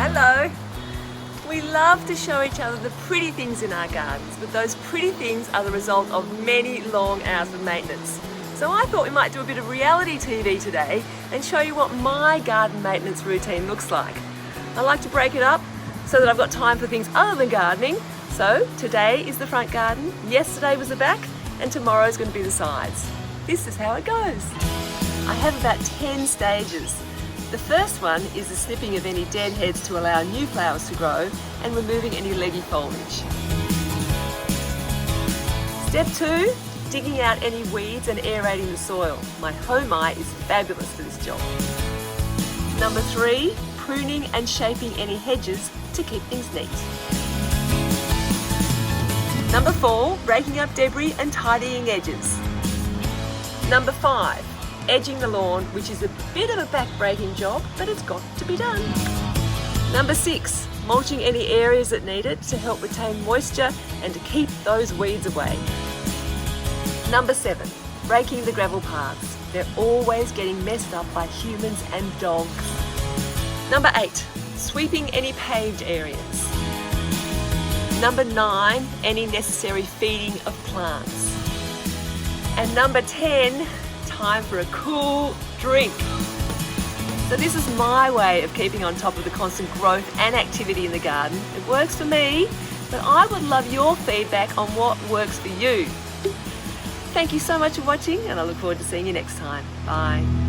Hello. We love to show each other the pretty things in our gardens, but those pretty things are the result of many long hours of maintenance. So I thought we might do a bit of reality TV today and show you what my garden maintenance routine looks like. I like to break it up so that I've got time for things other than gardening. So today is the front garden, yesterday was the back, and tomorrow is going to be the sides. This is how it goes. I have about 10 stages. The first one is the snipping of any dead heads to allow new flowers to grow and removing any leggy foliage. Step 2, digging out any weeds and aerating the soil. My home eye is fabulous for this job. Number 3, pruning and shaping any hedges to keep things neat. Number 4, raking up debris and tidying edges. Number 5, edging the lawn, which is a bit of a back-breaking job, but it's got to be done. Number 6, mulching any areas that need it to help retain moisture and to keep those weeds away. Number 7, raking the gravel paths. They're always getting messed up by humans and dogs. Number 8, sweeping any paved areas. Number 9, any necessary feeding of plants. And number 10, time for a cool drink. So this is my way of keeping on top of the constant growth and activity in the garden. It works for me, but I would love your feedback on what works for you. Thank you so much for watching, and I look forward to seeing you next time. Bye.